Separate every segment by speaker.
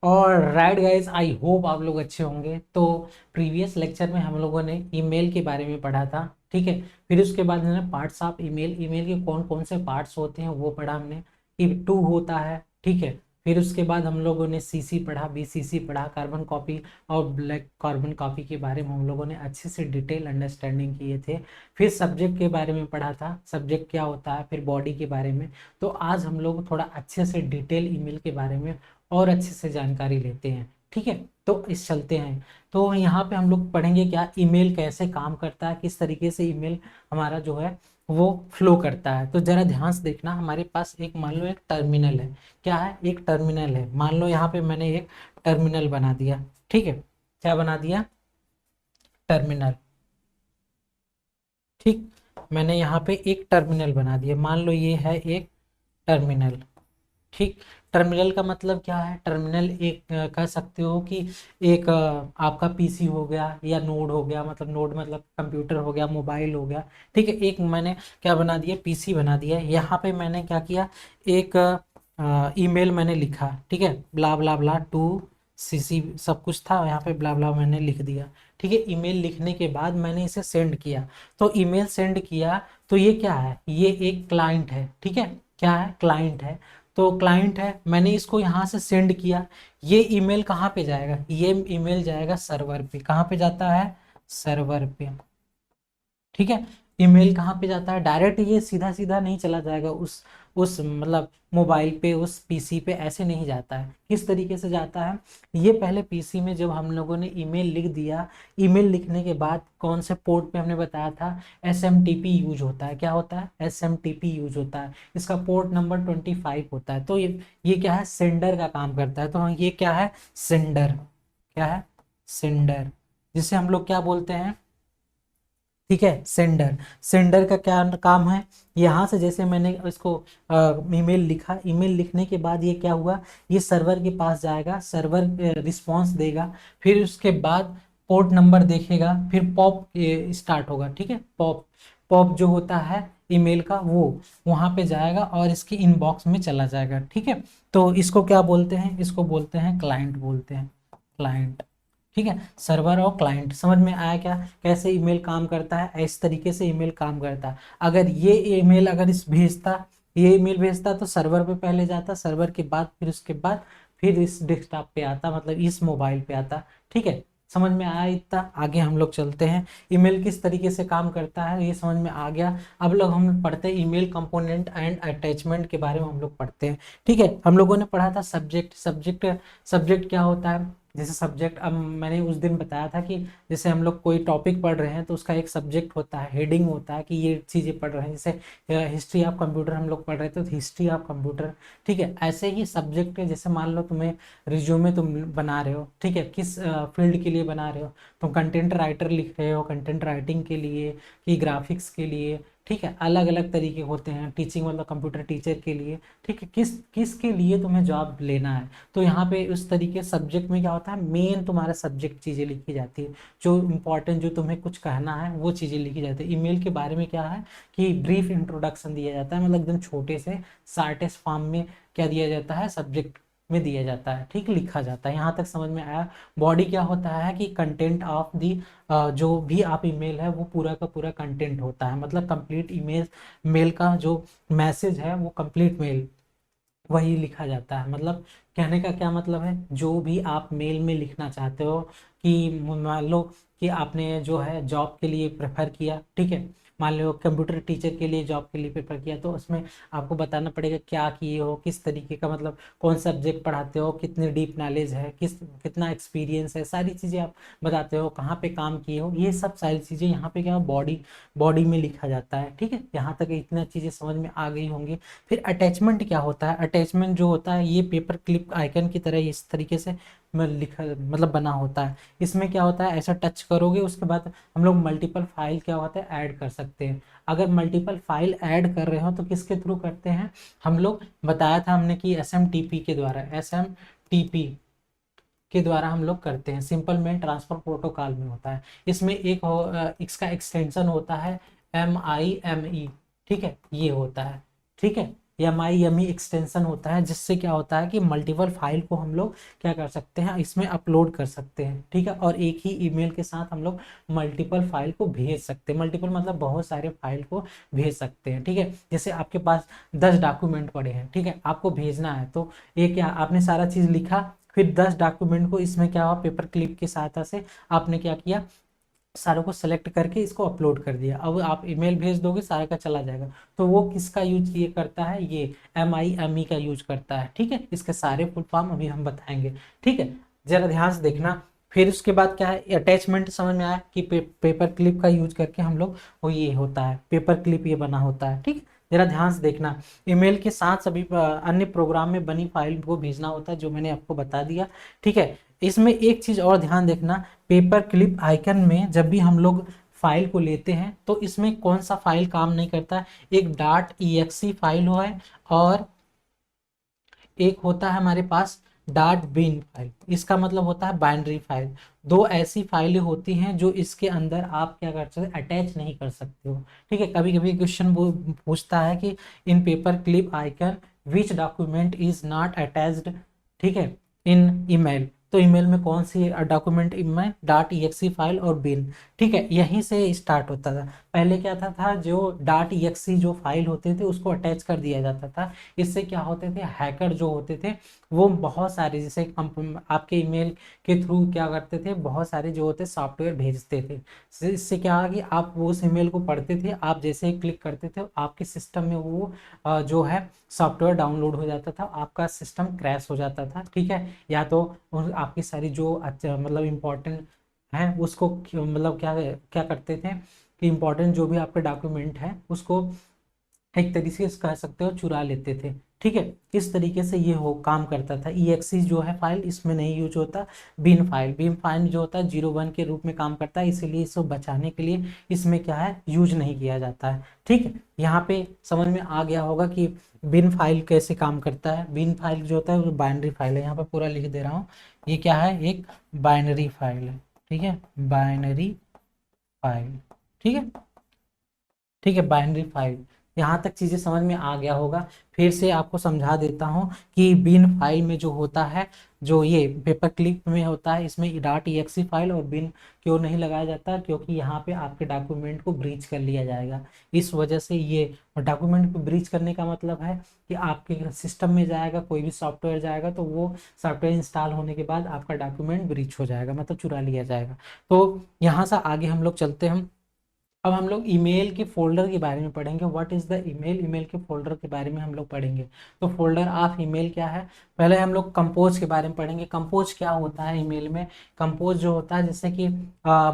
Speaker 1: और right guys, I hope आप लोग अच्छे होंगे। तो प्रीवियस लेक्चर में हम लोगों ने ईमेल के बारे में पढ़ा था, ठीक है। फिर उसके बाद हमने पार्ट्स ऑफ ईमेल, ईमेल के कौन कौन से पार्ट्स होते हैं वो पढ़ा हमने। टू होता है, ठीक है। फिर उसके बाद हम लोगों ने सीसी पढ़ा, बीसीसी पढ़ा, कार्बन कॉपी और ब्लैक कार्बन कॉपी के बारे में हम लोगों ने अच्छे से डिटेल अंडरस्टैंडिंग किए थे। फिर सब्जेक्ट के बारे में पढ़ा था, सब्जेक्ट क्या होता है, फिर बॉडी के बारे में। तो आज हम लोग थोड़ा अच्छे से डिटेल ईमेल के बारे में और अच्छे से जानकारी लेते हैं, ठीक है। तो इस चलते हैं। तो यहाँ पे हम लोग पढ़ेंगे क्या, ईमेल कैसे काम करता है, किस तरीके से ईमेल हमारा जो है वो फ्लो करता है। तो जरा ध्यान से देखना, हमारे पास एक मान लो एक टर्मिनल है। क्या है, एक टर्मिनल है। मान लो यहाँ पे मैंने एक टर्मिनल बना दिया, ठीक है। क्या बना दिया, टर्मिनल, ठीक। मैंने यहाँ पे एक टर्मिनल बना दिया, मान लो ये है एक टर्मिनल, ठीक। टर्मिनल का मतलब क्या है, टर्मिनल एक कह सकते हो कि एक आपका पीसी हो गया या नोड हो गया, मतलब नोड मतलब कंप्यूटर हो गया, मोबाइल हो गया, ठीक है। एक मैंने क्या बना दिया, पीसी बना दिया। यहाँ पे मैंने क्या किया, एक ईमेल मैंने लिखा, ठीक है। ब्ला ब्ला ब्ला टू सीसी सब कुछ था यहाँ पे, ब्ला ब्ला मैंने लिख दिया, ठीक है। ईमेल लिखने के बाद मैंने इसे सेंड किया। तो ईमेल सेंड किया, तो ये क्या है, ये एक क्लाइंट है, ठीक है। क्या है, क्लाइंट है। तो क्लाइंट है, मैंने इसको यहाँ से सेंड किया। ये ईमेल कहाँ पे जाएगा, ये ईमेल जाएगा सर्वर पे। कहाँ पे जाता है, सर्वर पे, ठीक है। ईमेल कहाँ पे जाता है, डायरेक्ट ये सीधा सीधा नहीं चला जाएगा उस मतलब मोबाइल पे, उस पीसी पे, ऐसे नहीं जाता है। किस तरीके से जाता है, ये पहले पीसी में जब हम लोगों ने ईमेल लिख दिया, ईमेल लिखने के बाद कौन से पोर्ट पे हमने बताया था, एसएमटीपी यूज होता है। क्या होता है, एसएमटीपी यूज होता है। इसका पोर्ट नंबर 25 होता है। तो ये क्या है, सेंडर का काम करता है। तो ये क्या है, सेंडर। क्या है, सेंडर, जिसे हम लोग क्या बोलते हैं, ठीक है, सेंडर। सेंडर का क्या काम है, यहाँ से जैसे मैंने इसको ईमेल लिखा, ईमेल लिखने के बाद ये क्या हुआ, ये सर्वर के पास जाएगा, सर्वर रिस्पांस देगा। फिर उसके बाद पोर्ट नंबर देखेगा, फिर पॉप स्टार्ट होगा, ठीक है। पॉप, पॉप जो होता है ईमेल का, वो वहाँ पे जाएगा और इसके इनबॉक्स में चला जाएगा, ठीक है। तो इसको क्या बोलते हैं, इसको बोलते हैं क्लाइंट, बोलते हैं क्लाइंट, ठीक है। सर्वर और क्लाइंट, समझ में आया क्या, कैसे ईमेल काम करता है। इस तरीके से ईमेल काम करता है। अगर ये ईमेल अगर इस भेजता, ये ईमेल भेजता तो सर्वर पे पहले जाता, सर्वर के बाद फिर उसके बाद फिर इस डेस्कटॉप पे आता, मतलब इस मोबाइल पे आता, ठीक है। समझ में आया इतना, आगे हम लोग चलते हैं। ईमेल किस तरीके से काम करता है ये समझ में आ गया। अब लोग हम पढ़ते हैं ईमेल कंपोनेंट एंड अटैचमेंट के बारे में हम लोग पढ़ते हैं, ठीक है। हम लोगों ने पढ़ा था सब्जेक्ट, सब्जेक्ट क्या होता है। जैसे सब्जेक्ट, अब मैंने उस दिन बताया था कि जैसे हम लोग कोई टॉपिक पढ़ रहे हैं तो उसका एक सब्जेक्ट होता है, हेडिंग होता है कि ये चीज़ें पढ़ रहे हैं। जैसे हिस्ट्री ऑफ कंप्यूटर हम लोग पढ़ रहे थे तो हिस्ट्री ऑफ कंप्यूटर, ठीक है। ऐसे ही सब्जेक्ट है, जैसे मान लो तुम्हें रिज्यूमे तुम बना रहे हो, ठीक है, किस फील्ड के लिए बना रहे हो, तुम कंटेंट राइटर लिख रहे हो, कंटेंट राइटिंग के लिए कि ग्राफिक्स के लिए, ठीक है। अलग अलग तरीके होते हैं, टीचिंग मतलब कंप्यूटर टीचर के लिए, ठीक है। किस किस के लिए तुम्हें जॉब लेना है। तो यहाँ पे उस तरीके सब्जेक्ट में क्या होता है, मेन तुम्हारा सब्जेक्ट चीज़ें लिखी जाती है, जो इम्पोर्टेंट जो तुम्हें कुछ कहना है वो चीज़ें लिखी जाती है। ईमेल के बारे में क्या है कि ब्रीफ इंट्रोडक्शन दिया जाता है, मतलब एकदम छोटे से शार्टेस्ट फॉर्म में क्या दिया जाता है, सब्जेक्ट में दिया जाता है, ठीक, लिखा जाता है। यहाँ तक समझ में आया। बॉडी क्या होता है कि कंटेंट ऑफ दी, जो भी आप ईमेल है वो पूरा का पूरा कंटेंट होता है, मतलब कंप्लीट ईमेल, मेल का जो मैसेज है वो कंप्लीट मेल वही लिखा जाता है। मतलब कहने का क्या मतलब है, जो भी आप मेल में लिखना चाहते हो, कि मान लो कि आपने जो है जॉब के लिए प्रेफर किया, ठीक है। मान लो कंप्यूटर टीचर के लिए जॉब के लिए प्रेफर किया, तो उसमें आपको बताना पड़ेगा क्या किए हो, किस तरीके का, मतलब कौन सब्जेक्ट पढ़ाते हो, कितनी डीप नॉलेज है, कितना एक्सपीरियंस है, सारी चीज़ें आप बताते हो, कहाँ पे काम किए हो, ये सब सारी चीज़ें यहाँ पे क्या बॉडी बॉडी में लिखा जाता है, ठीक है। यहाँ तक इतना चीज़ें समझ में आ गई होंगी। फिर अटैचमेंट क्या होता है, अटैचमेंट जो होता है ये पेपर क्लिप आइकन की तरह इस तरीके से लिखा, मतलब बना होता है। इसमें क्या होता है, ऐसा टच करोगे उसके बाद हम लोग मल्टीपल फाइल क्या होता है ऐड कर सकते हैं। अगर मल्टीपल फाइल ऐड कर रहे हो तो किसके थ्रू करते हैं, हम लोग बताया था हमने कि एसएमटीपी के द्वारा, एसएमटीपी के द्वारा हम लोग करते हैं, सिंपल मेल ट्रांसफर प्रोटोकॉल में होता है। इसमें इसका एक्सटेंशन होता है MIME, ठीक है, ये होता है, ठीक है। MIME एक्सटेंशन होता है, जिससे क्या होता है कि मल्टीपल फाइल को हम लोग क्या कर सकते हैं, इसमें अपलोड कर सकते हैं। ठीक है, और एक ही ईमेल के साथ हम लोग मल्टीपल फाइल को भेज सकते हैं। मल्टीपल मतलब बहुत सारे फाइल को भेज सकते हैं। ठीक है, जैसे आपके पास 10 डॉक्यूमेंट पड़े हैं, ठीक है, आपको भेजना है, तो ये क्या, आपने सारा चीज़ लिखा, फिर 10 डॉक्यूमेंट को इसमें क्या हुआ, पेपर क्लिप की सहायता से आपने क्या किया, सारों को सेलेक्ट करके इसको अपलोड कर दिया। अब आप ईमेल भेज दोगे, सारे का चला जाएगा। तो वो किसका यूज ये करता है, ये MIME का यूज करता है। ठीक है, इसके सारे फुल फॉर्म अभी हम बताएंगे। ठीक है, जरा ध्यान से देखना। फिर उसके बाद क्या है, अटैचमेंट समझ में आया कि पेपर क्लिप का यूज करके हम लोग, वो ये होता है पेपर क्लिप, ये बना होता है। ठीक है, जरा ध्यान से देखना। ईमेल के साथ सभी अन्य प्रोग्राम में बनी फाइल को भेजना होता है, जो मैंने आपको बता दिया। ठीक है, इसमें एक चीज और ध्यान देखना, पेपर क्लिप आइकन में जब भी हम लोग फाइल को लेते हैं तो इसमें कौन सा फाइल काम नहीं करता है, एक .exe फाइल हो है, और एक होता है हमारे पास .bin फाइल। इसका मतलब होता है बाइनरी फाइल। दो ऐसी फाइलें होती हैं जो इसके अंदर आप क्या कर सकते, अटैच नहीं कर सकते हो। ठीक है, कभी कभी क्वेश्चन पूछता है कि इन paper clip icon which document is not attached, ठीक है, इन ईमेल। तो ईमेल में कौन सी डॉक्यूमेंट में .exe फाइल और बिन। ठीक है, यहीं से स्टार्ट होता था। पहले क्या था जो .exe जो फाइल होते थे उसको अटैच कर दिया जाता था। इससे क्या होते थे, हैकर जो होते थे वो बहुत सारे, जैसे आपके ईमेल के थ्रू क्या करते थे, बहुत सारे जो होते सॉफ्टवेयर भेजते थे। इससे क्या है कि आप वो उस ईमेल को पढ़ते थे, आप जैसे ही क्लिक करते थे आपके सिस्टम में वो जो है सॉफ्टवेयर डाउनलोड हो जाता था, आपका सिस्टम क्रैश हो जाता था। ठीक है, या तो आपकी सारी जो अच्छा मतलब इम्पोर्टेंट है उसको मतलब क्या क्या करते थे कि इम्पोर्टेंट जो भी आपके डॉक्यूमेंट है उसको एक तरीके से कह सकते हो चुरा लेते थे। ठीक है, इस तरीके से ये हो काम करता था। EXE जो है फाइल इसमें नहीं यूज होता। बिन फाइल जो होता है 01 के रूप में काम करता है, इसीलिए इसको बचाने के लिए इसमें क्या है, यूज नहीं किया जाता है। ठीक है, यहाँ पे समझ में आ गया होगा कि बिन फाइल कैसे काम करता है। बिन फाइल जो होता है वो बाइनरी फाइल है, यहाँ पे पूरा लिख दे रहा हूँ। ये क्या है, एक बाइनरी फाइल है। ठीक है, बाइनरी फाइल। ठीक है, ठीक है, बाइनरी फाइल। यहाँ तक चीजें समझ में आ गया होगा। फिर से आपको समझा देता हूँ कि बिन फाइल में जो होता है, जो ये पेपर क्लिप में होता है, इसमें .exe फाइल और बिन क्यों नहीं लगाया जाता, क्योंकि यहाँ पे आपके डॉक्यूमेंट को ब्रीच कर लिया जाएगा। इस वजह से ये डॉक्यूमेंट को ब्रीच करने का मतलब है कि आपके सिस्टम में जाएगा, कोई भी सॉफ्टवेयर जाएगा तो वो सॉफ्टवेयर इंस्टॉल होने के बाद आपका डॉक्यूमेंट ब्रीच हो जाएगा, मतलब चुरा लिया जाएगा। तो यहाँ से आगे हम लोग चलते हैं। अब हम लोग ईमेल के फोल्डर के बारे में पढ़ेंगे। What is the email, email के फोल्डर के बारे में हम लोग पढ़ेंगे। तो फोल्डर ऑफ ईमेल क्या है, पहले हम लोग कंपोज के बारे में पढ़ेंगे। कंपोज क्या होता है ईमेल में, कंपोज जो होता है जैसे कि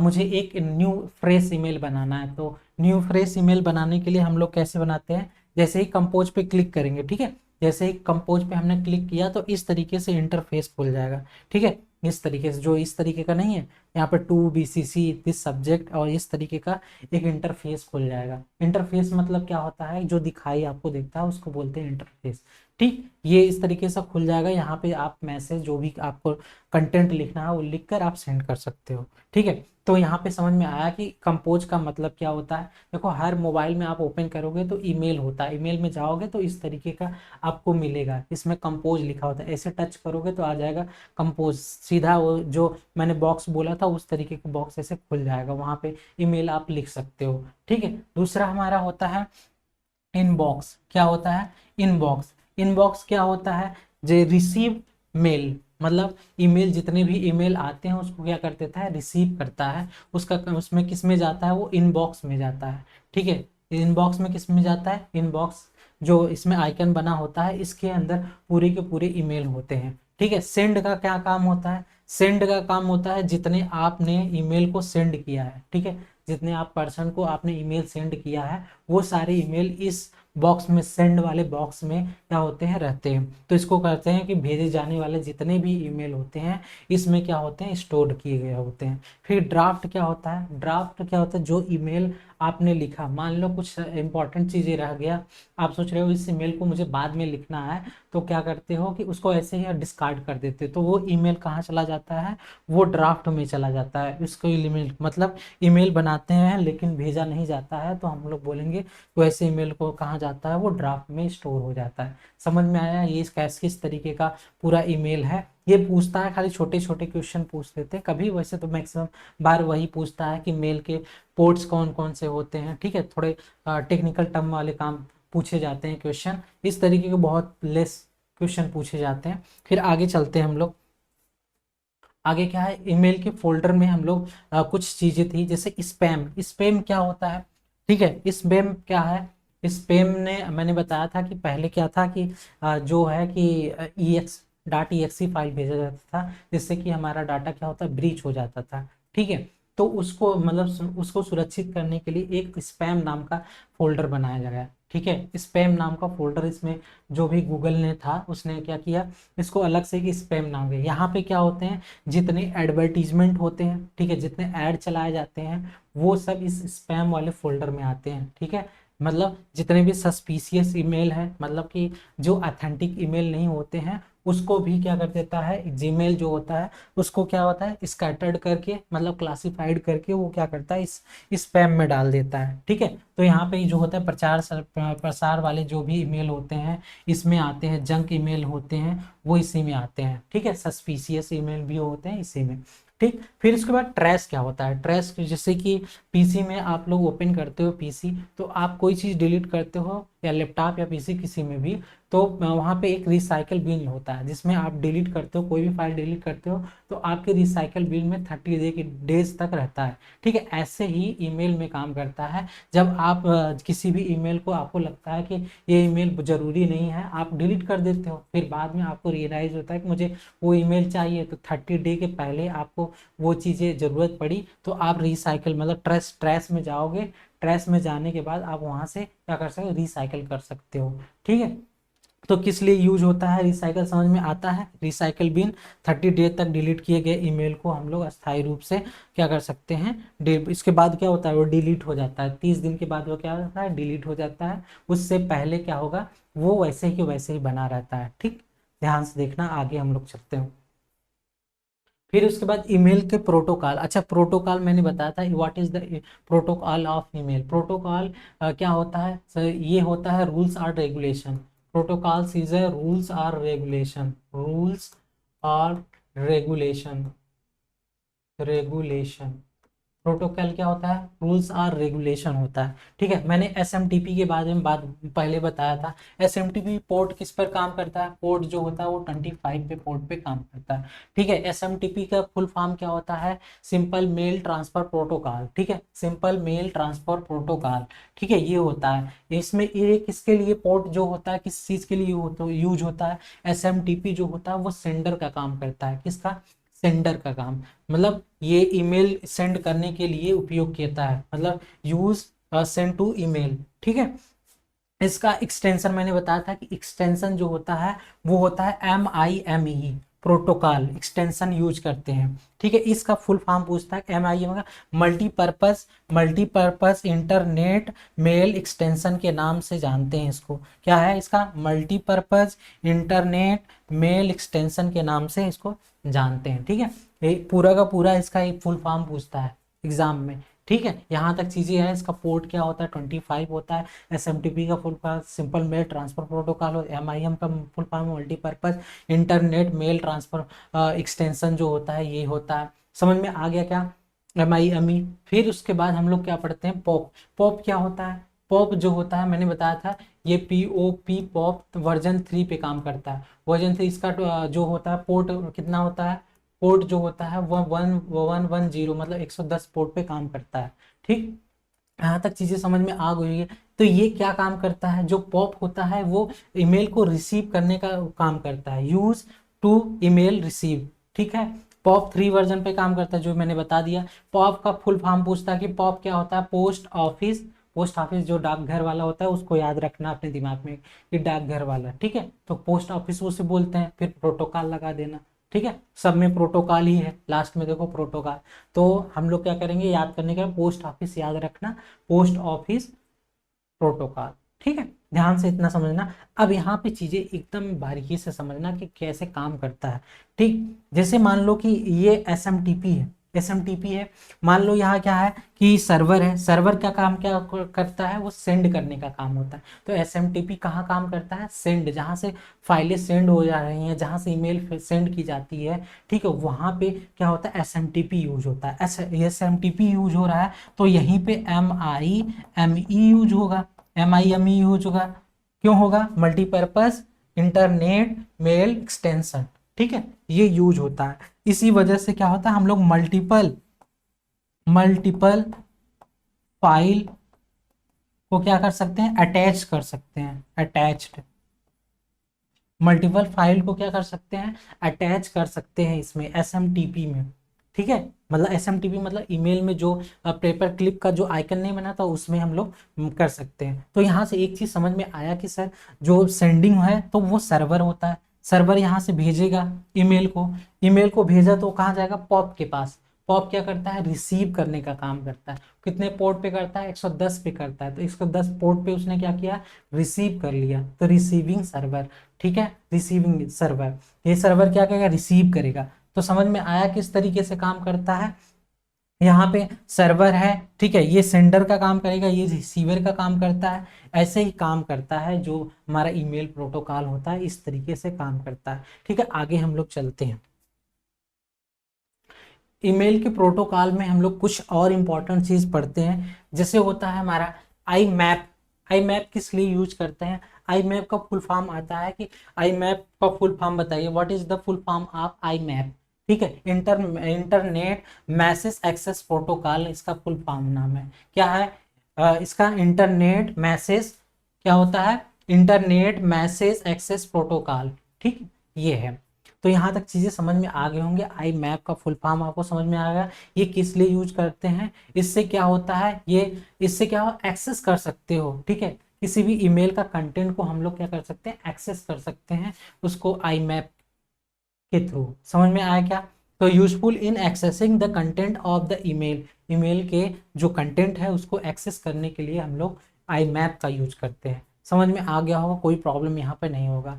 Speaker 1: मुझे एक न्यू फ्रेश ईमेल बनाना है, तो न्यू फ्रेश ईमेल बनाने के लिए हम लोग कैसे बनाते हैं, जैसे ही कंपोज पे क्लिक करेंगे, ठीक है, जैसे ही कंपोज पे हमने क्लिक किया तो इस तरीके से इंटरफेस खुल जाएगा। ठीक है, इस तरीके से, जो इस तरीके का नहीं है, यहाँ पे टू BCC दिस सब्जेक्ट, और इस तरीके का एक इंटरफेस खुल जाएगा। इंटरफेस मतलब क्या होता है, जो दिखाई आपको देखता है उसको बोलते हैं इंटरफेस। ठीक, ये इस तरीके से खुल जाएगा। यहाँ पे आप मैसेज जो भी आपको कंटेंट लिखना है वो लिख कर आप सेंड कर सकते हो। ठीक है, तो यहाँ पे समझ में आया कि कंपोज का मतलब क्या होता है। देखो, हर मोबाइल में आप ओपन करोगे तो ईमेल होता है, ईमेल में जाओगे तो इस तरीके का आपको मिलेगा, इसमें कंपोज लिखा होता है। ऐसे टच करोगे तो आ जाएगा कंपोज, सीधा वो जो मैंने बॉक्स बोला था उस तरीके का बॉक्स ऐसे खुल जाएगा, वहां पे ईमेल आप लिख सकते हो। ठीक है, दूसरा हमारा होता है इनबॉक्स। क्या होता है, इनबॉक्स। इनबॉक्स क्या होता है, जे रिसीव मेल, मतलब ईमेल, जितने भी ईमेल आते हैं उसको क्या कर देता है, रिसीव करता है। उसका उसमें किस में जाता है, वो इनबॉक्स में जाता है। ठीक है, इनबॉक्स में किस में जाता है, इनबॉक्स जो इसमें आइकन बना होता है इसके अंदर पूरे के पूरे ईमेल होते हैं। ठीक है, सेंड का क्या काम होता है, सेंड का काम होता है जितने आपने ईमेल को सेंड किया है, ठीक है, जितने आप पर्सन को आपने ईमेल सेंड किया है वो सारे ईमेल इस बॉक्स में, सेंड वाले बॉक्स में क्या होते हैं, रहते हैं। तो इसको कहते हैं कि भेजे जाने वाले जितने भी ईमेल होते हैं इसमें क्या होते हैं, स्टोर किए गए होते हैं। फिर ड्राफ्ट क्या होता है, ड्राफ्ट क्या होता है, जो ईमेल आपने लिखा, मान लो कुछ इंपॉर्टेंट चीज़ें रह गया, आप सोच रहे हो इस ईमेल को मुझे बाद में लिखना है, तो क्या करते हो कि उसको ऐसे ही डिस्कार्ड कर देते हो, तो वो ईमेल कहाँ चला जाता है, वो ड्राफ्ट में चला जाता है। इसको ईमेल मतलब ईमेल बनाते हैं लेकिन भेजा नहीं जाता है, तो हम लोग बोलेंगे वैसे ईमेल को कहाँ जाता है, वो ड्राफ्ट में स्टोर हो जाता है। समझ में आया, ये किस तरीके का पूरा ईमेल है। ये पूछता है, खाली छोटे छोटे क्वेश्चन पूछ लेते हैं कभी, वैसे तो मैक्सिमम बार वही पूछता है कि मेल के पोर्ट्स कौन कौन से होते हैं, ठीक है, थोड़े टेक्निकल टर्म वाले काम पूछे जाते हैं क्वेश्चन, इस तरीके के बहुत लेस क्वेश्चन पूछे जाते हैं। फिर आगे चलते हैं हम लोग। आगे क्या है, ईमेल के फोल्डर में हम लोग कुछ चीजें थी, जैसे स्पैम। स्पैम क्या होता है, ठीक है, स्पैम क्या है। स्पैम ने मैंने बताया था कि पहले क्या था कि जो है कि .exe फाइल भेजा जाता था, जिससे कि हमारा डाटा क्या होता है, ब्रीच हो जाता था, ठीक है। तो उसको मतलब उसको सुरक्षित करने के लिए एक स्पैम नाम का फोल्डर बनाया गया, ठीक है। स्पैम नाम का फोल्डर, इसमें जो भी गूगल ने था उसने क्या किया, इसको अलग से कि स्पैम नाम है। यहाँ पे क्या होते हैं, जितने एडवर्टीजमेंट होते हैं, ठीक है, जितने ऐड चलाए जाते हैं, वो सब इस स्पैम वाले फोल्डर में आते हैं, ठीक है। मतलब जितने भी सस्पिशियस ईमेल हैं, मतलब कि जो ऑथेंटिक ईमेल नहीं होते हैं, उसको भी क्या कर देता है जीमेल जो होता है, उसको क्या होता है स्कैटर्ड करके, मतलब क्लासिफाइड करके वो क्या करता है इस स्पैम में डाल देता है, ठीक है। तो यहाँ पे जो होता है प्रसार वाले जो भी ईमेल होते हैं इसमें आते हैं, जंक ईमेल होते हैं वो इसी में आते हैं, ठीक है, सस्पिशियस ईमेल भी होते हैं इसी में, ठीक। फिर उसके बाद ट्रैश क्या होता है, ट्रैश जैसे कि पीसी में आप लोग ओपन करते हो पीसी, तो आप कोई चीज़ डिलीट करते हो या लैपटॉप या पीसी किसी में भी, तो वहाँ पे एक रिसाइकल बिन होता है जिसमें आप डिलीट करते हो, कोई भी फाइल डिलीट करते हो तो आपके रिसाइकल बिन में 30 डेज तक रहता है, ठीक है। ऐसे ही ईमेल में काम करता है। जब आप किसी भी ईमेल को आपको लगता है कि ये ईमेल ज़रूरी नहीं है, आप डिलीट कर देते हो, फिर बाद में आपको रियलाइज़ होता है कि मुझे वो ईमेल चाहिए, तो 30 डे के पहले आपको वो चीज़ें ज़रूरत पड़ी, तो आप रिसाइकल मतलब ट्रैश में जाओगे, ट्रैश में जाने के बाद आप वहाँ से क्या कर सकते हो, रिसाइकल कर सकते हो, ठीक है। तो किस लिए यूज होता है रिसाइकल, समझ में आता है। रिसाइकल बिन 30 डे तक डिलीट किए गए ईमेल को हम लोग अस्थायी रूप से क्या कर सकते हैं, इसके बाद क्या होता है वो डिलीट हो जाता है, 30 दिन के बाद वो क्या होता है डिलीट हो जाता है। उससे पहले क्या होगा, वो वैसे ही वैसे ही बना रहता है, ठीक। ध्यान से देखना, आगे हम लोग चलते हैं। फिर उसके बाद ईमेल के प्रोटोकॉल। अच्छा, प्रोटोकॉल मैंने बताया था, what is the protocol of email. Protocol क्या होता है सर, ये होता है रूल्स और regulation. Protocols is a rules और रेगुलेशन, रूल्स और रेगुलेशन, रेगुलेशन। प्रोटोकॉल क्या होता है, रूल्स और रेगुलेशन होता है, ठीक है। मैंने एसएमटीपी के बारे में बात पहले बताया था। एसएमटीपी पोर्ट किस पर काम करता है, पोर्ट जो होता है वो 25 पे पोर्ट पे काम करता है, ठीक है। एसएमटीपी का फुल फॉर्म क्या होता है, सिंपल मेल ट्रांसफर प्रोटोकॉल, ठीक है, सिंपल मेल ट्रांसफर प्रोटोकॉल, ठीक है, ये होता है। इसमें ये किसके लिए पोर्ट जो होता है किस चीज के लिए यूज होता है, एसएमटीपी जो होता है वो सेंडर का काम करता है, किसका, सेंडर का काम, मतलब ये ईमेल सेंड करने के लिए उपयोग किया है, मतलब यूज सेंड टू ईमेल, ठीक है। इसका एक्सटेंशन मैंने बताया था कि एक्सटेंशन जो होता है वो होता है MIME, प्रोटोकॉल एक्सटेंशन यूज करते हैं, ठीक है। इसका फुल फॉर्म पूछता है MIME, multipurpose, multipurpose internet mail extension के नाम से जानते हैं इसको, क्या है इसका, मल्टीपर्पस इंटरनेट मेल एक्सटेंशन के नाम से इसको जानते हैं, ठीक है। ये पूरा का पूरा इसका एक फुल फॉर्म पूछता है एग्जाम में, ठीक है। यहाँ तक चीजें हैं। इसका पोर्ट क्या होता है 25 होता है। एसएमटीपी का full form simple mail transfer protocol, और MIM का full form multipurpose internet mail transfer extension जो होता है ये होता है। समझ में आ गया क्या, MIME। फिर उसके बाद हम लोग क्या पढ़ते हैं, पॉप। पॉप क्या होता है, पॉप जो होता है मैंने बताया था ये POP पॉप वर्जन 3 पे काम करता है। वर्जन 3 इसका जो होता है पोर्ट कितना होता है, पोर्ट जो होता है वह 1110 मतलब 110 पोर्ट पे काम करता है, ठीक। यहाँ तक चीजें समझ में आ गई है। तो ये क्या काम करता है, जो पॉप होता है वो ईमेल को रिसीव करने का काम करता है, यूज टू ईमेल रिसीव, ठीक है। पॉप 3 वर्जन पे काम करता है जो मैंने बता दिया। पॉप का फुल फॉर्म पूछता है कि पॉप क्या होता है, पोस्ट ऑफिस। पोस्ट ऑफिस जो डाकघर वाला होता है उसको याद रखना अपने दिमाग में कि डाकघर वाला, ठीक है। तो पोस्ट ऑफिस उसे बोलते हैं, फिर प्रोटोकॉल लगा देना, ठीक है, सब में प्रोटोकॉल ही है, लास्ट में देखो प्रोटोकॉल। तो हम लोग क्या करेंगे, याद करने का, पोस्ट ऑफिस याद रखना, पोस्ट ऑफिस प्रोटोकॉल। ठीक है, ध्यान से इतना समझना। अब यहाँ पे चीजें एकदम बारीकी से समझना कि कैसे काम करता है। ठीक, जैसे मान लो कि ये एसएमटीपी है, एसएमटीपी है, मान लो यहाँ क्या है कि सर्वर है, सर्वर का काम क्या करता है, वो सेंड करने का काम होता है। तो एसएमटीपी कहाँ काम करता है, सेंड, जहाँ से फाइलें सेंड हो जा रही हैं, जहाँ से ईमेल सेंड की जाती है, ठीक है, वहाँ पे क्या होता है, एसएमटीपी यूज होता है। एसएमटीपी यूज हो रहा है तो यहीं पे एमआईएमई यूज होगा, एमआईएमई यूज होगा। क्यों होगा, मल्टीपर्पज इंटरनेट मेल एक्सटेंशन। ठीक है, ये यूज होता है। इसी वजह से क्या होता है, हम लोग मल्टीपल मल्टीपल फाइल को क्या कर सकते हैं, अटैच कर सकते हैं, अटैच्ड, मल्टीपल फाइल को क्या कर सकते हैं, अटैच कर सकते हैं इसमें, एसएमटीपी में। ठीक है, मतलब एसएमटीपी मतलब ईमेल में जो पेपर क्लिप का जो आइकन नहीं बना था, उसमें हम लोग कर सकते हैं। तो यहाँ से एक चीज समझ में आया कि सर जो सेंडिंग है तो वो सर्वर होता है, सर्वर यहाँ से भेजेगा ईमेल को, ईमेल को भेजा तो कहाँ जाएगा, पॉप के पास। पॉप क्या करता है, रिसीव करने का काम करता है। कितने पोर्ट पे करता है, 110 पे करता है। तो 110 पोर्ट पे उसने क्या किया, रिसीव कर लिया, तो रिसीविंग सर्वर। ठीक है, रिसीविंग सर्वर, ये सर्वर क्या करेगा, रिसीव करेगा। तो समझ में आया किस तरीके से काम करता है। यहाँ पे सर्वर है, ठीक है, ये सेंडर का काम करेगा, ये रिसीवर का काम करता है। ऐसे ही काम करता है जो हमारा ईमेल प्रोटोकॉल होता है, इस तरीके से काम करता है। ठीक है, आगे हम लोग चलते हैं। ईमेल के प्रोटोकॉल में हम लोग कुछ और इंपॉर्टेंट चीज पढ़ते हैं, जैसे होता है हमारा आई मैप। आई मैप किस लिए यूज करते हैं, आई मैप का फुल फॉर्म आता है कि, आई मैप का फुल फॉर्म बताइए, what is the full form of I map. ठीक है, इंटरनेट मैसेज एक्सेस प्रोटोकॉल इसका फुल फॉर्म नाम है, क्या है, इसका इंटरनेट मैसेज क्या होता है, इंटरनेट मैसेज एक्सेस प्रोटोकॉल। ठीक, ये है। तो यहाँ तक चीजें समझ में आ गए होंगे, आई मैप का फुल फॉर्म आपको समझ में आ गया, ये किस लिए यूज करते हैं, इससे क्या होता है, ये इससे क्या हो, एक्सेस कर सकते हो। ठीक है, किसी भी ईमेल का कंटेंट को हम लोग क्या कर सकते हैं, एक्सेस कर सकते हैं उसको आई मैप के थ्रू। समझ में आया क्या, तो useful in accessing the content of the email, email के जो कंटेंट है उसको एक्सेस करने के लिए हम लोग आई मैप का यूज करते हैं। समझ में आ गया होगा, कोई प्रॉब्लम यहाँ पे नहीं होगा।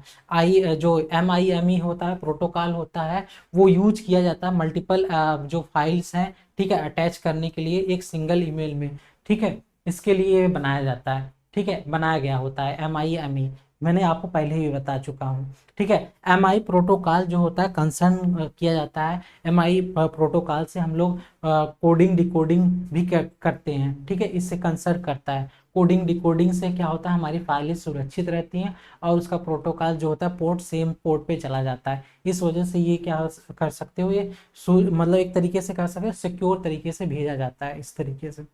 Speaker 1: जो MIME होता है, प्रोटोकॉल होता है, वो यूज किया जाता है मल्टीपल जो फाइल्स हैं, ठीक है, अटैच करने के लिए एक सिंगल ईमेल में। ठीक है, इसके लिए बनाया जाता है, ठीक है, बनाया गया होता है MIME, मैंने आपको पहले ही बता चुका हूँ। ठीक है, MI प्रोटोकॉल जो होता है, कंसर्न किया जाता है, MI प्रोटोकॉल से हम लोग कोडिंग डिकोडिंग भी करते हैं। ठीक है, इससे कंसर्न करता है, कोडिंग डिकोडिंग से क्या होता है, हमारी फाइलें सुरक्षित रहती हैं और उसका प्रोटोकॉल जो होता है पोर्ट सेम पोर्ट पे चला जाता है। इस वजह से ये क्या कर सकते हो, ये मतलब एक तरीके से कर सकते हो, सिक्योर तरीके से भेजा जाता है इस तरीके से,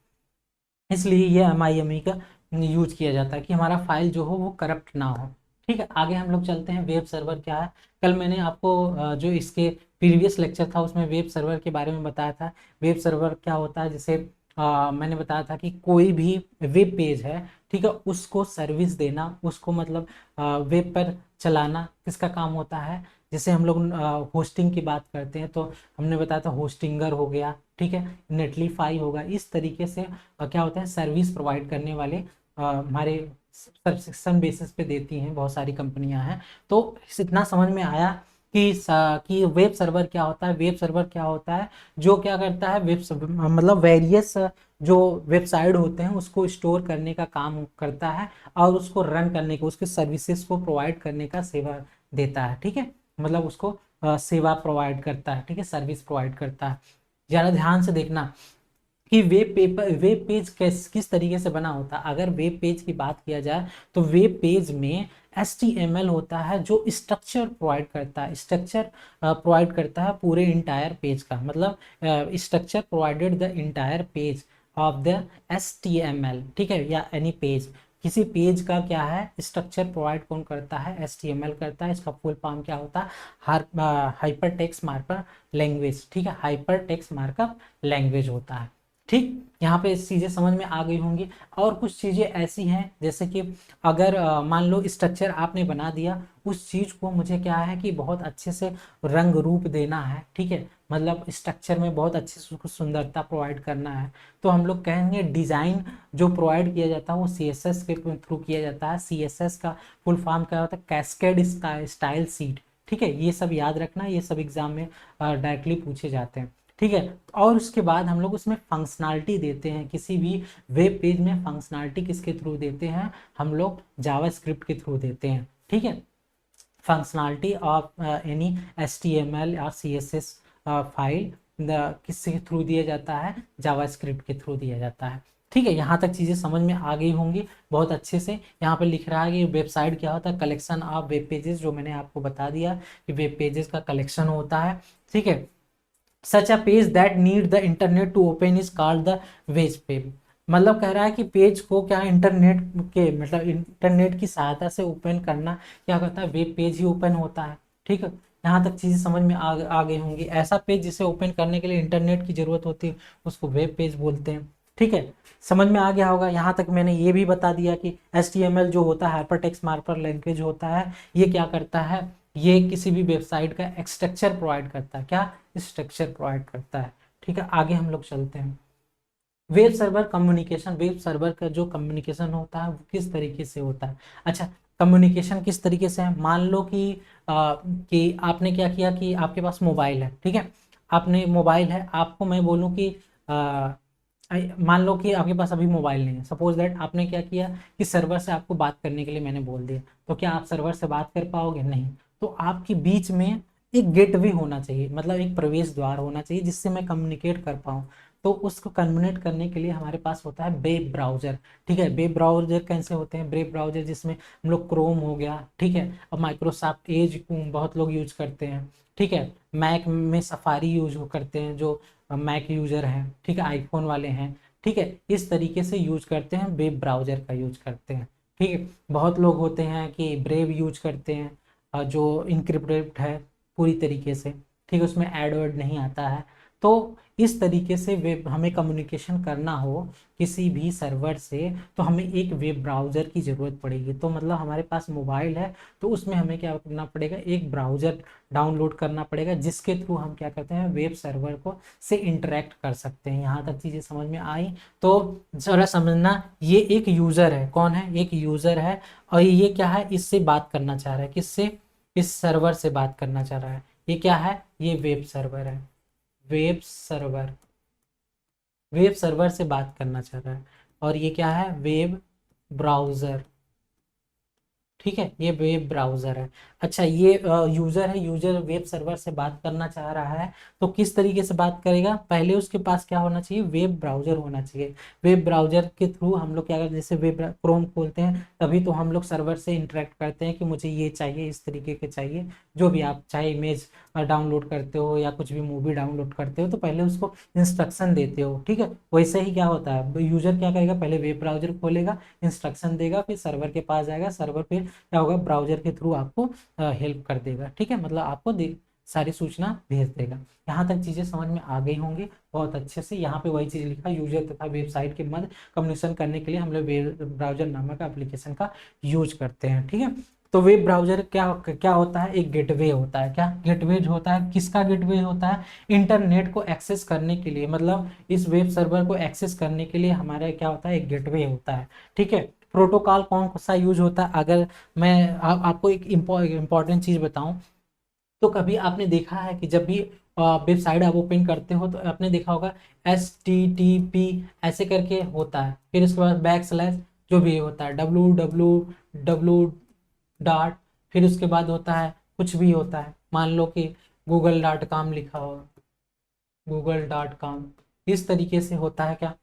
Speaker 1: इसलिए ये MIME का यूज किया जाता है कि हमारा फाइल जो हो वो करप्ट ना हो। ठीक है, आगे हम लोग चलते हैं, वेब सर्वर क्या है। कल मैंने आपको जो इसके प्रीवियस लेक्चर था उसमें वेब सर्वर के बारे में बताया था। वेब सर्वर क्या होता है, जैसे मैंने बताया था कि कोई भी वेब पेज है, ठीक है, उसको सर्विस देना, उसको मतलब वेब पर चलाना किसका काम होता है। जैसे हम लोग होस्टिंग की बात करते हैं तो हमने बताया था होस्टिंगर हो गया, ठीक है, नेटलीफाई होगा, इस तरीके से क्या होता है, सर्विस प्रोवाइड करने वाले हमारे सब्सक्रिप्शन बेसिस पे देती हैं, बहुत सारी कंपनियां हैं। तो इतना समझ में आया कि वेब सर्वर क्या होता है। वेब सर्वर क्या होता है, जो क्या करता है, मतलब वेरियस जो वेबसाइट होते हैं उसको स्टोर करने का काम करता है और उसको रन करने को, उसके सर्विसेज को प्रोवाइड करने का सेवा देता है। ठीक है, मतलब उसको सेवा प्रोवाइड करता है, ठीक है, सर्विस प्रोवाइड करता है। ज़्यादा ध्यान से देखना कि वेब पेज किस तरीके से बना होता है। अगर वेब पेज की बात किया जाए तो वेब पेज में HTML होता है जो स्ट्रक्चर प्रोवाइड करता है, स्ट्रक्चर प्रोवाइड करता है पूरे इंटायर पेज का, मतलब structure provided the entire page of the HTML। ठीक है, या एनी पेज, किसी पेज का क्या है, स्ट्रक्चर प्रोवाइड कौन करता है, HTML करता है। इसका फुल फॉर्म क्या होता है, हाइपर टेक्स्ट मार्कअप लैंग्वेज। ठीक है, हाइपर टेक्स्ट मार्कअप लैंग्वेज होता है। ठीक, यहाँ पे चीज़ें समझ में आ गई होंगी। और कुछ चीज़ें ऐसी हैं जैसे कि अगर मान लो स्ट्रक्चर आपने बना दिया, उस चीज़ को मुझे क्या है कि बहुत अच्छे से रंग रूप देना है, ठीक है, मतलब स्ट्रक्चर में बहुत अच्छे से उसको सुंदरता प्रोवाइड करना है, तो हम लोग कहेंगे डिज़ाइन जो प्रोवाइड किया जाता है वो CSS के थ्रू किया जाता है। CSS का फुल फॉर्म क्या होता है? कैस्केड स्टाइल सीट, ठीक है, ये सब याद रखना, ये सब एग्जाम में डायरेक्टली पूछे जाते हैं, ठीक है। और उसके बाद हम लोग उसमें फंक्शनैलिटी देते हैं, किसी भी वेब पेज में फंक्शनैलिटी किसके थ्रू देते हैं? हम लोग जावास्क्रिप्ट के थ्रू देते हैं, ठीक है। फंक्शनैलिटी ऑफ एनी HTML और CSS फाइल किसके थ्रू दिया जाता है? जावास्क्रिप्ट के थ्रू दिया जाता है, ठीक है। यहाँ तक चीज़ें समझ में आ गई होंगी बहुत अच्छे से। यहाँ पे लिख रहा है कि वेबसाइट क्या होता है? कलेक्शन ऑफ वेब पेजेस, जो मैंने आपको बता दिया कि वेब पेजेस का कलेक्शन होता है, ठीक है। Such a page that need the internet to open is called the web page. मतलब कह रहा है कि पेज को क्या इंटरनेट के मतलब इंटरनेट की सहायता से ओपन करना क्या कहता है? वेब पेज ही ओपन होता है, ठीक है। यहाँ तक चीज़ें समझ में आ गई होंगी। ऐसा पेज जिसे ओपन करने के लिए इंटरनेट की ज़रूरत होती है उसको वेब पेज बोलते हैं, ठीक है। समझ में आ गया होगा। यहाँ तक मैंने ये भी बता दिया कि HTML जो होता है, हाइपरटेक्स्ट मार्कअप लैंग्वेज होता है, ये क्या करता है? ये किसी भी वेबसाइट का स्ट्रक्चर प्रोवाइड करता है। क्या? स्ट्रक्चर प्रोवाइड करता है, ठीक है। आगे हम लोग चलते हैं। Web server communication, web server का जो कम्युनिकेशन होता है वो किस तरीके से होता है? अच्छा, कम्युनिकेशन किस तरीके से है? मान लो कि आपने क्या किया कि आपके पास मोबाइल है, ठीक है, आपने मोबाइल है, आपको मैं बोलूँ कि मान लो कि आपके पास अभी मोबाइल नहीं है, सपोज दैट आपने क्या किया कि सर्वर से आपको बात करने के लिए मैंने बोल दिया, तो क्या आप सर्वर से बात कर पाओगे? नहीं। तो आपके बीच में एक गेटवे होना चाहिए, मतलब एक प्रवेश द्वार होना चाहिए जिससे मैं कम्युनिकेट कर पाऊँ। तो उसको कन्वर्ट करने के लिए हमारे पास होता है वेब ब्राउजर, ठीक है। वेब ब्राउजर कैसे होते हैं? वेब ब्राउजर जिसमें हम लोग क्रोम हो गया, ठीक है, और माइक्रोसॉफ्ट एज बहुत लोग यूज करते हैं, ठीक है। मैक में सफारी यूज करते हैं जो मैक यूजर हैं, ठीक है, आईफोन वाले हैं, ठीक है। इस तरीके से यूज करते हैं, वेब ब्राउजर का यूज करते हैं, ठीक है। बहुत लोग होते हैं कि ब्रेव यूज करते हैं, जो इनक्रिप्टेड है पूरी तरीके से, ठीक है, उसमें एड वर्ड नहीं आता है। तो इस तरीके से वेब हमें कम्युनिकेशन करना हो किसी भी सर्वर से, तो हमें एक वेब ब्राउज़र की ज़रूरत पड़ेगी। तो मतलब हमारे पास मोबाइल है तो उसमें हमें क्या करना पड़ेगा? एक ब्राउज़र डाउनलोड करना पड़ेगा जिसके थ्रू हम क्या करते हैं? वेब सर्वर को से इंटरेक्ट कर सकते हैं। यहाँ तक चीज़ें समझ में आई? तो ज़रा समझना, ये एक यूज़र है। कौन है? एक यूज़र है, और ये क्या है? इससे बात करना चाह रहा है, किससे? इस सर्वर से बात करना चाह रहा है। ये क्या है? ये वेब सर्वर है। वेब सर्वर, वेब सर्वर से बात करना चाह रहा है। और ये क्या है? वेब ब्राउज़र, ठीक है, ये वेब ब्राउज़र है। अच्छा, ये यूज़र है, यूज़र वेब सर्वर से बात करना चाह रहा है, तो किस तरीके से बात करेगा? पहले उसके पास क्या होना चाहिए? वेब ब्राउज़र होना चाहिए। वेब ब्राउज़र के थ्रू हम लोग क्या करते हैं? जैसे वेब क्रोम खोलते हैं तभी तो हम लोग सर्वर से इंटरेक्ट करते हैं कि मुझे ये चाहिए, इस तरीके के चाहिए, जो भी आप चाहे इमेज डाउनलोड करते हो या कुछ भी मूवी डाउनलोड करते हो तो पहले उसको इंस्ट्रक्शन देते हो, ठीक है। वैसे ही क्या होता है? यूज़र क्या करेगा? पहले वेब ब्राउज़र खोलेगा, इंस्ट्रक्शन देगा, फिर सर्वर के पास जाएगा, सर्वर फिर क्या होगा? ब्राउजर के थ्रू आपको हेल्प कर देगा, ठीक है, मतलब आपको सारी सूचना भेज देगा। यहाँ तक चीज़ें समझ में आ गई होंगी बहुत अच्छे से। यहाँ पे वही चीज़ लिखा, यूजर तथा वेबसाइट के मध्य कम्युनिकेशन करने के लिए हम लोग वेब ब्राउजर नामक एप्लीकेशन का यूज करते हैं, ठीक है। तो वेब ब्राउजर क्या क्या होता है? एक गेटवे होता है। क्या गेटवे होता है? किसका गेटवे होता है? इंटरनेट को एक्सेस करने के लिए, मतलब इस वेब सर्वर को एक्सेस करने के लिए हमारा क्या होता है? एक गेटवे होता है, ठीक है। प्रोटोकॉल कौन सा यूज होता है? अगर मैं आपको एक इम्पॉर्टेंट चीज़ बताऊं, तो कभी आपने देखा है कि जब भी वेबसाइट आप ओपन करते हो तो आपने देखा होगा HTTP ऐसे करके होता है, फिर उसके बाद बैकस्लैश जो भी होता है www डॉट, फिर उसके बाद होता है कुछ भी होता है, मान लो कि google.com लिखा हो, google.com, इस तरीके से होता है क्या?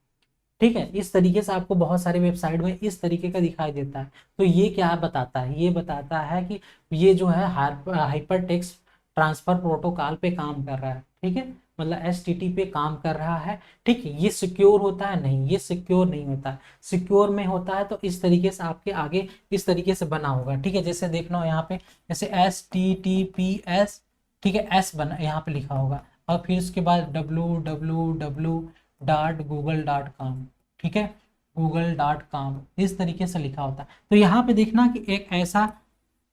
Speaker 1: ठीक है, इस तरीके से आपको बहुत सारे वेबसाइट में इस तरीके का दिखाई देता है। तो ये क्या बताता है? ये बताता है कि ये जो है हाइपर टेक्स्ट ट्रांसफर प्रोटोकॉल पे काम कर रहा है, ठीक है, मतलब HTTP पे काम कर रहा है, ठीक है। ये सिक्योर होता है? नहीं, ये सिक्योर नहीं होता है। सिक्योर में होता है तो इस तरीके से आपके आगे इस तरीके से बना होगा, ठीक है, जैसे देखना हो यहाँ पे, जैसे HTTPS, ठीक है, एस बना यहाँ पे लिखा होगा, और फिर उसके बाद www google.com, ठीक है, google.com इस तरीके से लिखा होता है। तो यहाँ पे देखना कि एक ऐसा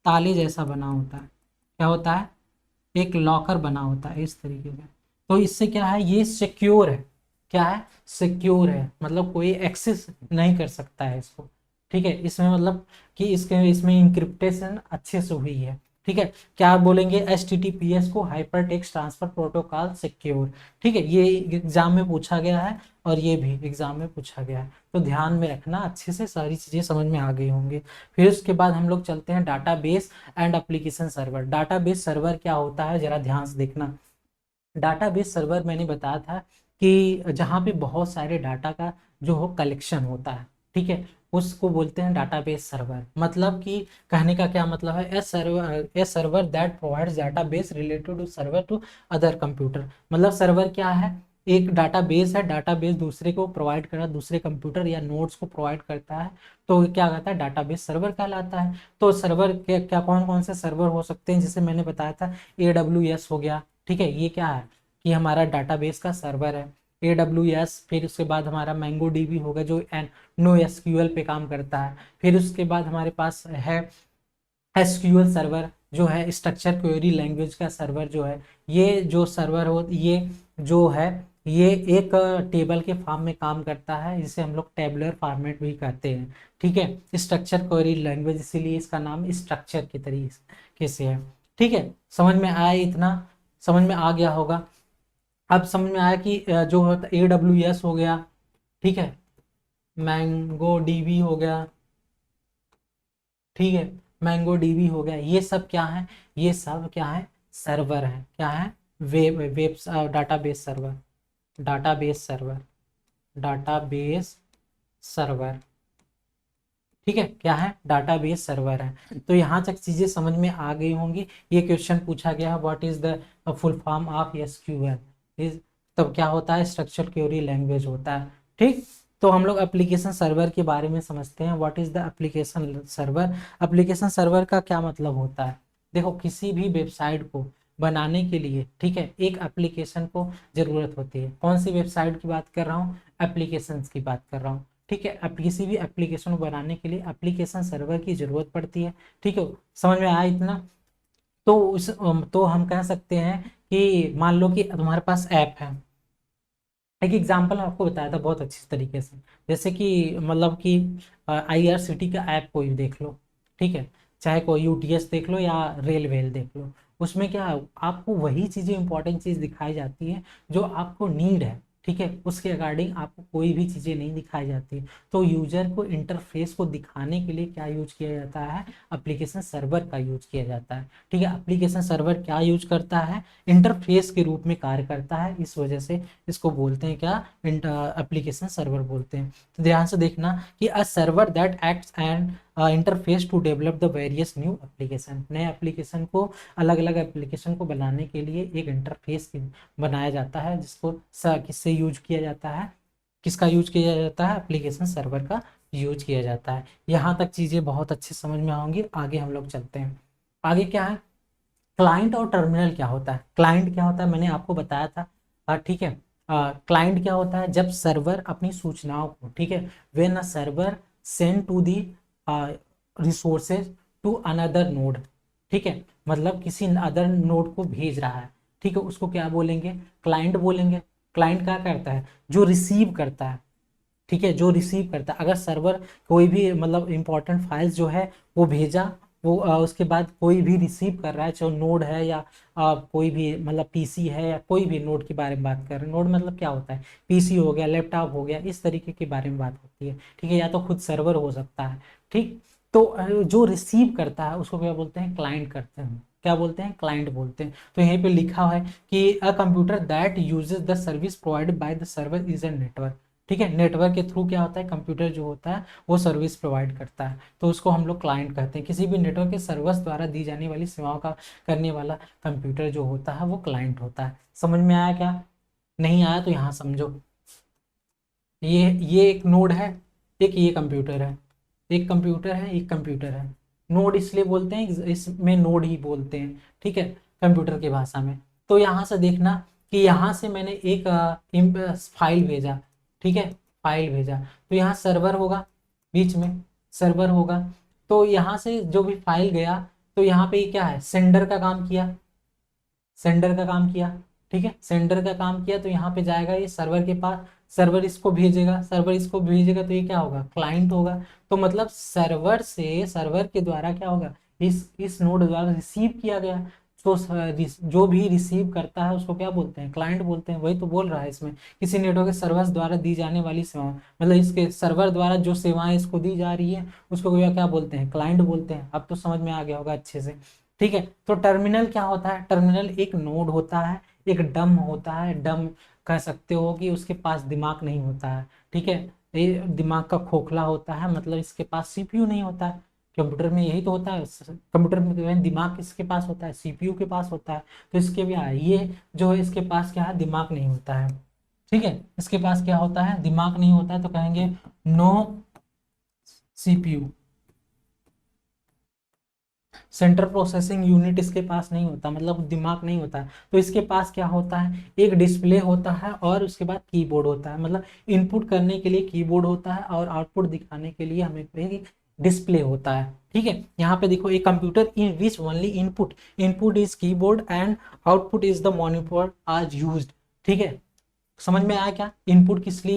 Speaker 1: ताले जैसा बना होता है, क्या होता है, एक लॉकर बना होता है इस तरीके से। तो इससे क्या है, ये सिक्योर है, क्या है, सिक्योर है, मतलब कोई एक्सेस नहीं कर सकता है इसको, ठीक है। इसमें मतलब कि इसके इसमें इंक्रिप्टेशन अच्छे से हुई है, ठीक है। क्या बोलेंगे, HTTPS को hyper text transfer protocol secure, ठीक है। ये एग्जाम में पूछा गया है और ये भी एग्जाम में पूछा गया है, तो ध्यान में रखना, अच्छे से सारी चीजें समझ में आ गई होंगी। फिर उसके बाद हम लोग चलते हैं database and application server. Database server क्या होता है, जरा ध्यान से देखना। डाटाबेस सर्वर मैंने बताया था कि जहाँ पे बहुत सारे डाटा का जो हो कलेक्शन होता है, ठीक है, उसको बोलते हैं डाटाबेस सर्वर। मतलब कि कहने का क्या मतलब है, a server that provides database related to server to other computer. मतलब सर्वर क्या है, एक डाटाबेस है, डाटाबेस दूसरे को प्रोवाइड करा, दूसरे कंप्यूटर या नोड्स को प्रोवाइड करता है, तो क्या कहता है, डाटाबेस सर्वर कहलाता है। तो सर्वर क्या क्या कौन कौन से सर्वर हो सकते हैं, जैसे मैंने बताया था AWS हो गया, ठीक है, ये क्या है कि हमारा डाटाबेस का सर्वर है, AWS। फिर उसके बाद हमारा मैंगो डीबी होगा जो NoSQL पे काम करता है। फिर उसके बाद हमारे पास है SQL सर्वर, जो है स्ट्रक्चर क्वेरी लैंग्वेज का सर्वर जो है। ये जो सर्वर हो, ये जो है, ये एक टेबल के फॉर्म में काम करता है, जिसे हम लोग टेबुलर फॉर्मेट भी कहते हैं, ठीक है। स्ट्रक्चर क्वेरी लैंग्वेज, इसीलिए इसका नाम स्ट्रक्चर के तरीके से है, ठीक है। समझ में आया, इतना समझ में आ गया होगा। अब समझ में आया कि जो होता AWS हो गया, ठीक है, मैंगो डीबी हो गया, ठीक है, मैंगो डीबी हो गया, ये सब क्या है, ये सब क्या है, सर्वर है, क्या है, web database server, database server, database server, ठीक है, क्या है, डाटाबेस सर्वर है। तो यहाँ तक चीजें समझ में आ गई होंगी। ये क्वेश्चन पूछा गया है, what is the full form of SQL is, तब क्या होता है, स्ट्रक्चर क्वेरी लैंग्वेज होता है, ठीक। तो हम लोग एप्लीकेशन सर्वर के बारे में समझते हैं, what is the application server. Application server का क्या मतलब होता है, देखो, किसी भी वेबसाइट को बनाने के लिए, ठीक है, एक एप्लीकेशन को जरूरत होती है। कौन सी वेबसाइट की बात कर रहा हूँ, एप्लीकेशन की बात कर रहा हूँ, ठीक है। किसी भी एप्लीकेशन को बनाने के लिए एप्लीकेशन सर्वर की जरूरत पड़ती है, ठीक है। समझ में आया इतना। तो तो हम कह सकते हैं कि मान लो कि तुम्हारे पास ऐप है। एक एग्जांपल आपको बताया था बहुत अच्छी तरीके से, जैसे कि मतलब कि IRCT का ऐप कोई देख लो, ठीक है, चाहे कोई UTS देख लो या रेलवे देख लो। उसमें क्या है, आपको वही चीज़ें, इंपॉर्टेंट चीज़ दिखाई जाती है जो आपको नीड है, ठीक है, उसके अकॉर्डिंग आपको कोई भी चीज़ें नहीं दिखाई जाती। तो यूजर को इंटरफेस को दिखाने के लिए क्या यूज किया जाता है, एप्लीकेशन सर्वर का यूज किया जाता है, ठीक है। एप्लीकेशन सर्वर क्या यूज करता है, इंटरफेस के रूप में कार्य करता है, इस वजह से इसको बोलते हैं क्या, एप्लीकेशन सर्वर बोलते हैं। तो ध्यान से देखना कि a server that acts and interface to develop the various new application. नए एप्लीकेशन को, अलग अलग एप्लीकेशन को बनाने के लिए एक इंटरफेस बनाया जाता है, जिसको किससे यूज किया जाता है, किसका यूज किया जाता है, एप्लीकेशन सर्वर का यूज किया जाता है। यहाँ तक चीज़ें बहुत अच्छे समझ में आएंगी। आगे हम लोग चलते हैं, आगे क्या है, क्लाइंट और टर्मिनल क्या होता है। क्लाइंट क्या होता है, मैंने आपको बताया था, ठीक है। क्लाइंट क्या होता है, जब सर्वर अपनी सूचनाओं को, ठीक है, when a server send to the resources to another node, ठीक है, मतलब किसी अदर नोड को भेज रहा है, ठीक है, उसको क्या बोलेंगे, क्लाइंट बोलेंगे। क्लाइंट क्या करता है, जो रिसीव करता है, ठीक है, जो रिसीव करता है। अगर सर्वर कोई भी मतलब इंपॉर्टेंट फाइल्स जो है वो भेजा, वो उसके बाद कोई भी रिसीव कर रहा है, चाहे नोड है या कोई भी मतलब PC है, या कोई भी नोड के बारे में बात कर रहे हैं। नोड मतलब क्या होता है, PC हो गया, लैपटॉप हो गया, इस तरीके के बारे में बात होती है, ठीक है, या तो खुद सर्वर हो सकता है, ठीक। तो जो रिसीव करता है उसको क्या बोलते हैं, क्लाइंट करते हैं, क्या बोलते हैं, क्लाइंट बोलते हैं। तो यहीं पे लिखा है कि a computer that uses the service provided by the server is a network, ठीक है। नेटवर्क के थ्रू क्या होता है, कंप्यूटर जो होता है वो सर्विस प्रोवाइड करता है, तो उसको हम लोग क्लाइंट कहते हैं। किसी भी नेटवर्क के सर्वर्स द्वारा दी जाने वाली सेवाओं का करने वाला कंप्यूटर जो होता है वो क्लाइंट होता है। समझ में आया क्या, नहीं आया तो यहाँ समझो। ये एक नोड है, एक ये कंप्यूटर है, एक कंप्यूटर है, एक कंप्यूटर है। नोड इसलिए बोलते हैं, इसमें नोड ही बोलते हैं, ठीक है, कंप्यूटर की भाषा में। तो यहाँ से देखना कि यहाँ से मैंने एक फाइल भेजा, ठीक है, फाइल भेजा, तो यहाँ सर्वर होगा, बीच में सर्वर होगा, तो यहाँ से जो भी फाइल गया तो यहाँ पे क्या है, सेंडर का काम किया, सेंडर का काम किया, ठीक है, सेंडर का काम किया, तो यहाँ पे जाएगा ये सर्वर के पास, सर्वर इसको भेजेगा, सर्वर इसको भेजेगा, तो ये क्या होगा, क्लाइंट होगा। तो मतलब सर्वर से, सर्वर के द्वारा क्या होगा, इस नोड द्वारा रिसीव किया गया, तो जो भी रिसीव करता है उसको क्या बोलते हैं, क्लाइंट बोलते हैं। वही तो बोल रहा है इसमें, किसी नेटवर्क के सर्वर द्वारा दी जाने वाली सेवा, मतलब इसके सर्वर द्वारा जो सेवाएं इसको दी जा रही है उसको क्या बोलते हैं, क्लाइंट बोलते हैं। अब तो समझ में आ गया होगा अच्छे से, ठीक है। तो टर्मिनल क्या होता है, टर्मिनल एक नोड होता है, एक डम होता है, डम कह सकते हो कि उसके पास दिमाग नहीं होता है, ठीक है, ये दिमाग का खोखला होता है, मतलब इसके पास सीपीयू नहीं होता है। कंप्यूटर में यही तो होता है, कंप्यूटर में दिमाग किसके पास होता है, सीपीयू के पास होता है। तो इसके भी ये जो है इसके पास क्या है, दिमाग नहीं होता है, ठीक है, इसके पास क्या होता है, दिमाग नहीं होता है, तो कहेंगे no CPU, central processing unit इसके पास नहीं होता, मतलब दिमाग नहीं होता है। तो इसके पास क्या होता है, एक डिस्प्ले होता है और उसके बाद कीबोर्ड होता है, मतलब इनपुट करने के लिए कीबोर्ड होता है और आउटपुट दिखाने के लिए हमें एक डिस्प्ले होता है, ठीक है। यहाँ पे देखो, एक computer in which only input input is keyboard and output is the monitor are used, ठीक है। समझ में आया क्या, इनपुट किसके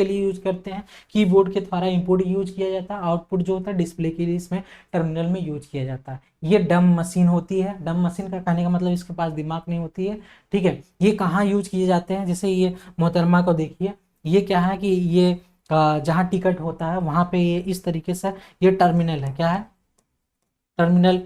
Speaker 1: लिए यूज करते हैं, कीबोर्ड के द्वारा इनपुट यूज किया जाता है, आउटपुट जो होता है डिस्प्ले के लिए इसमें टर्मिनल में यूज किया जाता है। ये डम मशीन होती है, डम मशीन का कहने का मतलब इसके पास दिमाग नहीं होती है, ठीक है। ये कहाँ यूज किए जाते हैं, जैसे ये मोहतरमा को देखिए, ये क्या है कि ये जहाँ टिकट होता है वहां पे ये इस तरीके से, ये टर्मिनल है, क्या है, टर्मिनल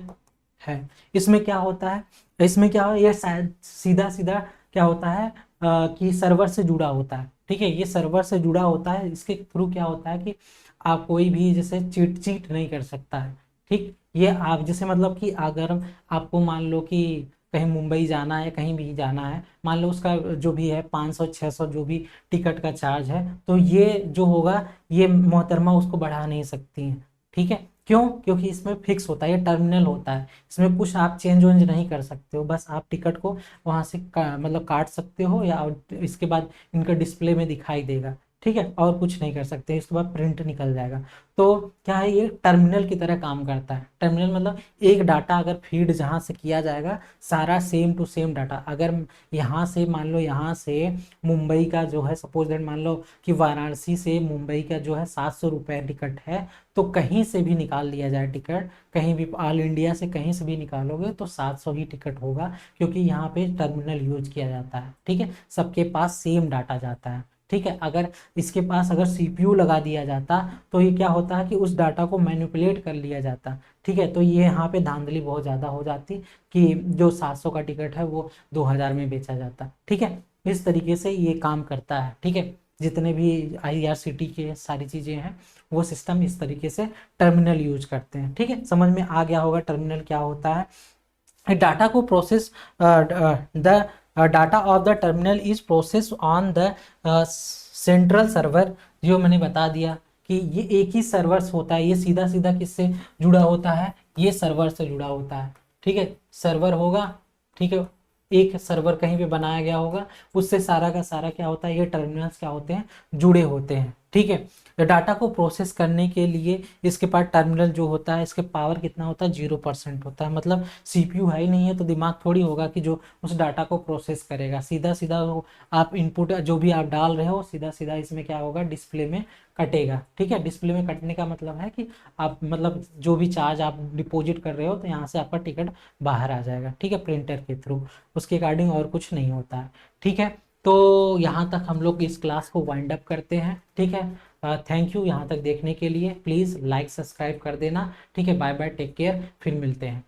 Speaker 1: है। इसमें क्या होता है, इसमें क्या हो, ये सीधा सीधा क्या होता है कि सर्वर से जुड़ा होता है, ठीक है, ये सर्वर से जुड़ा होता है। इसके थ्रू क्या होता है कि आप कोई भी जैसे चीट चीट नहीं कर सकता है, ठीक। ये आप जैसे मतलब कि अगर आपको मान लो कि कहीं मुंबई जाना है, कहीं भी जाना है, मान लो उसका जो भी है 500 600 जो भी टिकट का चार्ज है, तो ये जो होगा, ये मोहतरमा उसको बढ़ा नहीं सकती हैं, ठीक है। क्यों, क्योंकि इसमें फिक्स होता है, ये टर्मिनल होता है, इसमें कुछ आप चेंज वेंज नहीं कर सकते हो, बस आप टिकट को वहां से मतलब काट सकते हो, या इसके बाद इनका डिस्प्ले में दिखाई देगा, ठीक है, और कुछ नहीं कर सकते, इसके बाद प्रिंट निकल जाएगा। तो क्या है, ये टर्मिनल की तरह काम करता है। टर्मिनल मतलब एक डाटा अगर फीड जहाँ से किया जाएगा, सारा सेम टू सेम डाटा, अगर यहाँ से मान लो, यहाँ से मुंबई का जो है, सपोज दैट मान लो कि वाराणसी से मुंबई का जो है 700 रुपये टिकट है, तो कहीं से भी निकाल लिया जाए टिकट, कहीं भी ऑल इंडिया से कहीं से भी निकालोगे तो 700 ही टिकट होगा, क्योंकि यहाँ पे टर्मिनल यूज किया जाता है, ठीक है, सबके पास सेम डाटा जाता है, ठीक है। अगर इसके पास अगर सीपीयू लगा दिया जाता तो ये क्या होता है कि उस डाटा को मैनिपुलेट कर लिया जाता, ठीक है, तो ये यहाँ पे धांधली बहुत ज़्यादा हो जाती कि जो 700 का टिकट है वो 2000 में बेचा जाता, ठीक है। इस तरीके से ये काम करता है, ठीक है। जितने भी IRCT के सारी चीज़ें हैं वो सिस्टम इस तरीके से टर्मिनल यूज करते हैं, ठीक है। समझ में आ गया होगा टर्मिनल क्या होता है। डाटा को process the data of the terminal is process on the central server, जो मैंने बता दिया कि ये एक ही सर्वर होता है, ये सीधा सीधा किससे जुड़ा होता है, ये सर्वर से जुड़ा होता है, ठीक है, सर्वर होगा, ठीक है, एक सर्वर कहीं पे बनाया गया होगा, उससे सारा का सारा क्या होता है, ये टर्मिनल्स क्या होते हैं, जुड़े होते हैं, ठीक है। तो डाटा को प्रोसेस करने के लिए इसके पास टर्मिनल जो होता है, इसके पावर कितना होता है, 0% होता है, मतलब सीपीयू है ही नहीं है तो दिमाग थोड़ी होगा कि जो उस डाटा को प्रोसेस करेगा, सीधा सीधा वो आप इनपुट जो भी आप डाल रहे हो सीधा सीधा इसमें क्या होगा, डिस्प्ले में कटेगा, ठीक है। डिस्प्ले में कटने का मतलब है कि आप मतलब जो भी चार्ज आप डिपॉजिट कर रहे हो तो यहाँ से आपका टिकट बाहर आ जाएगा, ठीक है, प्रिंटर के थ्रू, उसके अकॉर्डिंग और कुछ नहीं होता है, ठीक है। तो यहाँ तक हम लोग इस क्लास को वाइंड अप करते हैं, ठीक है। थैंक यू यहाँ तक देखने के लिए, प्लीज़ लाइक सब्सक्राइब कर देना, ठीक है। बाय बाय, टेक केयर, फिर मिलते हैं।